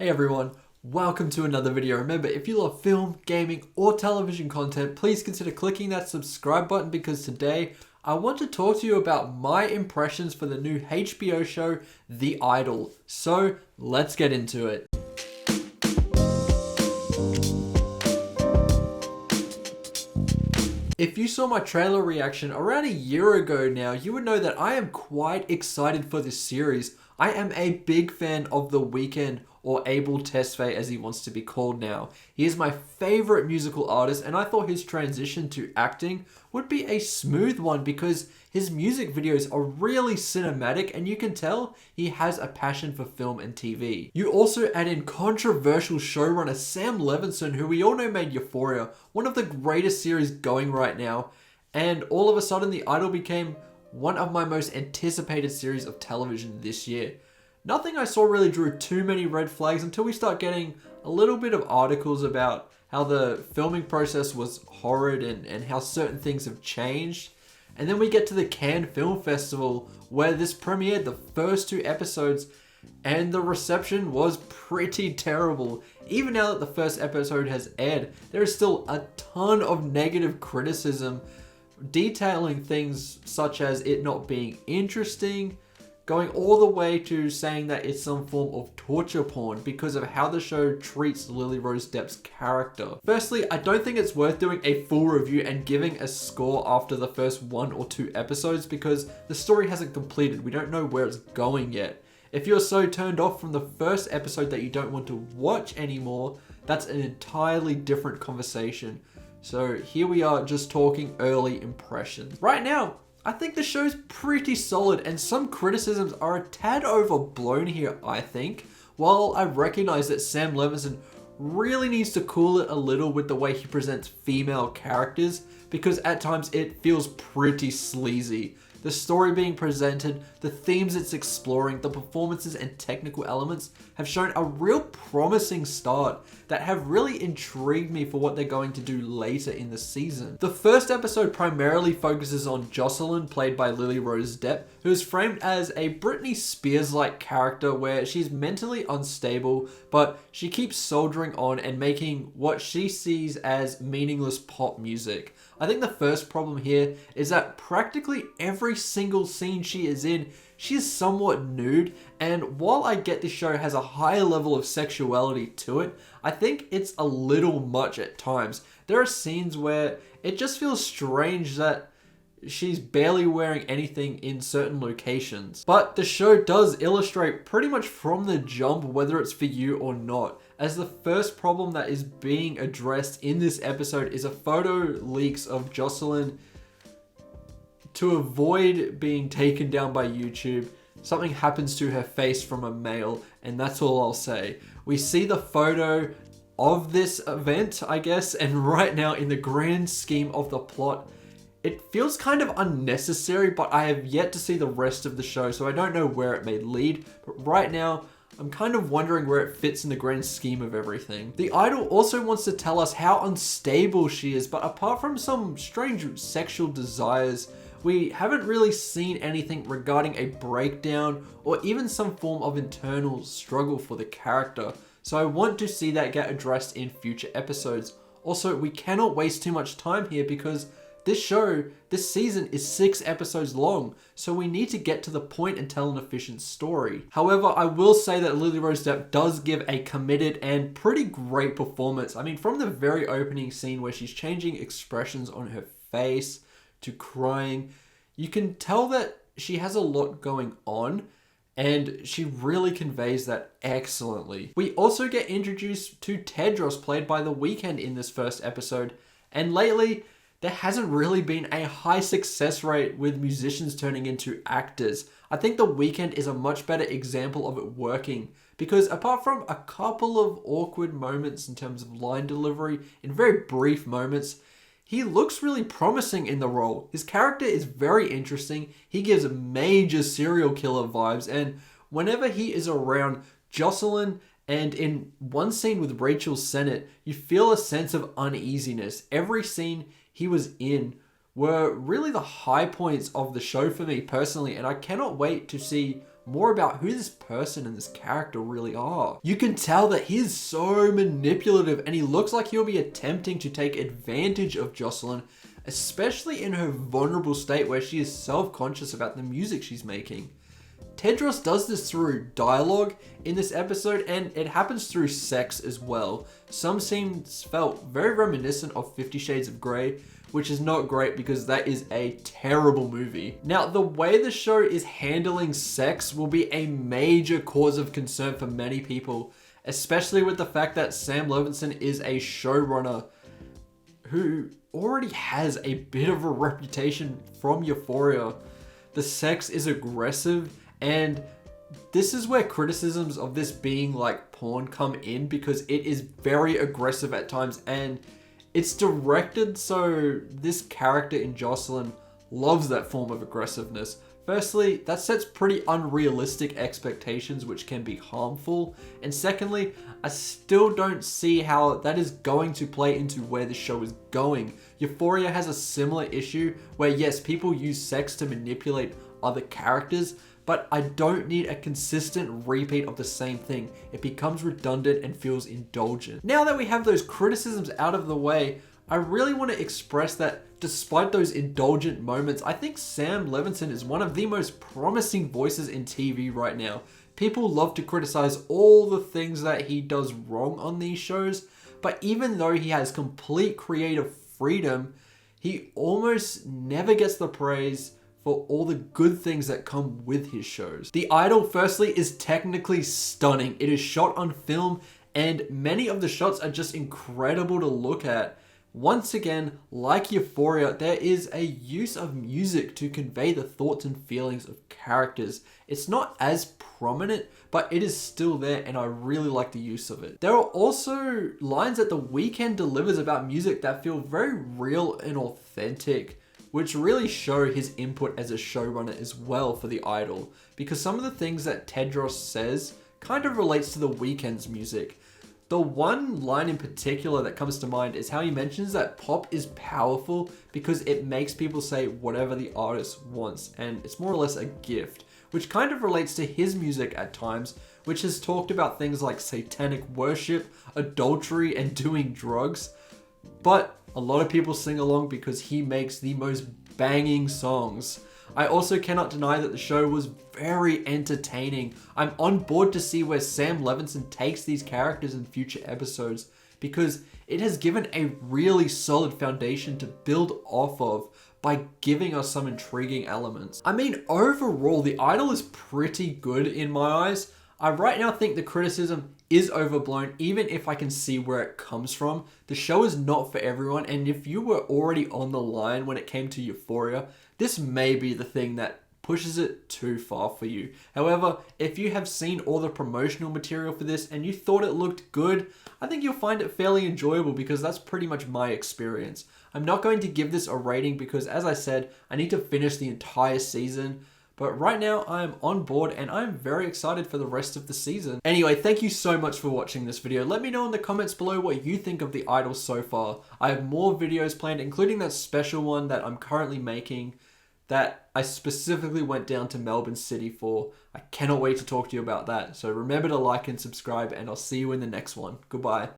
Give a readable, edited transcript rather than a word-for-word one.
Hey everyone, welcome to another video. Remember, if you love film, gaming, or television content, please consider clicking that subscribe button because today I want to talk to you about my impressions for the new HBO show, The Idol. So let's get into it. If you saw my trailer reaction around a year ago now, you would know that I am quite excited for this series. I am a big fan of The Weeknd, or Abel Tesfaye as he wants to be called now. He is my favorite musical artist, and I thought his transition to acting would be a smooth one because his music videos are really cinematic and you can tell he has a passion for film and TV. You also add in controversial showrunner Sam Levinson, who we all know made Euphoria, one of the greatest series going right now, and all of a sudden The Idol became one of my most anticipated series of television this year. Nothing I saw really drew too many red flags until we start getting a little bit of articles about how the filming process was horrid and how certain things have changed. And then we get to the Cannes Film Festival where this premiered the first 2 episodes and the reception was pretty terrible. Even now that the first episode has aired, there is still a ton of negative criticism detailing things such as it not being interesting, going all the way to saying that it's some form of torture porn because of how the show treats Lily Rose-Depp's character. Firstly, I don't think it's worth doing a full review and giving a score after the first 1 or 2 episodes because the story hasn't completed. We don't know where it's going yet. If you're so turned off from the first episode that you don't want to watch anymore, that's an entirely different conversation. So here we are just talking early impressions. Right now, I think the show's pretty solid and some criticisms are a tad overblown here, I think. While I recognize that Sam Levinson really needs to cool it a little with the way he presents female characters because at times it feels pretty sleazy. The story being presented, the themes it's exploring, the performances and technical elements have shown a real promising start that have really intrigued me for what they're going to do later in the season. The first episode primarily focuses on Jocelyn, played by Lily Rose-Depp, who is framed as a Britney Spears-like character where she's mentally unstable, but she keeps soldiering on and making what she sees as meaningless pop music. I think the first problem here is that practically every single scene she is in, she is somewhat nude, and while I get this show has a higher level of sexuality to it, I think it's a little much at times. There are scenes where it just feels strange that she's barely wearing anything in certain locations. But the show does illustrate pretty much from the jump whether it's for you or not, as the first problem that is being addressed in this episode is a photo leaks of Jocelyn to avoid being taken down by YouTube. Something happens to her face from a male, and that's all I'll say. We see the photo of this event, I guess, and right now in the grand scheme of the plot, it feels kind of unnecessary, but I have yet to see the rest of the show, so I don't know where it may lead. But right now, I'm kind of wondering where it fits in the grand scheme of everything. The Idol also wants to tell us how unstable she is, but apart from some strange sexual desires, we haven't really seen anything regarding a breakdown or even some form of internal struggle for the character. So I want to see that get addressed in future episodes. Also, we cannot waste too much time here because this show, this season is 6 episodes long, so we need to get to the point and tell an efficient story. However, I will say that Lily Rose-Depp does give a committed and pretty great performance. I mean, from the very opening scene where she's changing expressions on her face to crying, you can tell that she has a lot going on and she really conveys that excellently. We also get introduced to Tedros, played by The Weeknd in this first episode, and lately, there hasn't really been a high success rate with musicians turning into actors. I think The Weeknd is a much better example of it working because apart from a couple of awkward moments in terms of line delivery in very brief moments, he looks really promising in the role. His character is very interesting. He gives major serial killer vibes, and whenever he is around Jocelyn and in one scene with Rachel Sennett, you feel a sense of uneasiness. Every scene he was in were really the high points of the show for me personally, and I cannot wait to see more about who this person and this character really are. You can tell that he's so manipulative and he looks like he'll be attempting to take advantage of Jocelyn, especially in her vulnerable state where she is self-conscious about the music she's making. Tedros does this through dialogue in this episode, and it happens through sex as well. Some scenes felt very reminiscent of 50 Shades of Grey, which is not great because that is a terrible movie. Now, the way the show is handling sex will be a major cause of concern for many people, especially with the fact that Sam Levinson is a showrunner who already has a bit of a reputation from Euphoria. The sex is aggressive, and this is where criticisms of this being like porn come in, because it is very aggressive at times, and it's directed so this character in Jocelyn loves that form of aggressiveness. Firstly, that sets pretty unrealistic expectations, which can be harmful. And secondly, I still don't see how that is going to play into where the show is going. Euphoria has a similar issue where, yes, people use sex to manipulate other characters, but I don't need a consistent repeat of the same thing. It becomes redundant and feels indulgent. Now that we have those criticisms out of the way, I really want to express that despite those indulgent moments, I think Sam Levinson is one of the most promising voices in TV right now. People love to criticize all the things that he does wrong on these shows, but even though he has complete creative freedom, he almost never gets the praise for all the good things that come with his shows. The Idol, firstly, is technically stunning. It is shot on film, and many of the shots are just incredible to look at. Once again, like Euphoria, there is a use of music to convey the thoughts and feelings of characters. It's not as prominent, but it is still there, and I really like the use of it. There are also lines that The Weeknd delivers about music that feel very real and authentic, which really show his input as a showrunner as well for The Idol, because some of the things that Tedros says kind of relates to The Weeknd's music. The one line in particular that comes to mind is how he mentions that pop is powerful because it makes people say whatever the artist wants, and it's more or less a gift, which kind of relates to his music at times, which has talked about things like satanic worship, adultery, and doing drugs. But a lot of people sing along because he makes the most banging songs. I also cannot deny that the show was very entertaining. I'm on board to see where Sam Levinson takes these characters in future episodes, because it has given a really solid foundation to build off of by giving us some intriguing elements. I mean, overall, The Idol is pretty good in my eyes. I right now think the criticism is overblown, even if I can see where it comes from. The show is not for everyone, and if you were already on the line when it came to Euphoria, this may be the thing that pushes it too far for you. However, if you have seen all the promotional material for this and you thought it looked good, I think you'll find it fairly enjoyable, because that's pretty much my experience. I'm not going to give this a rating because, as I said, I need to finish the entire season. But right now, I am on board and I'm very excited for the rest of the season. Anyway, thank you so much for watching this video. Let me know in the comments below what you think of The Idol so far. I have more videos planned, including that special one that I'm currently making that I specifically went down to Melbourne City for. I cannot wait to talk to you about that. So remember to like and subscribe, and I'll see you in the next one. Goodbye.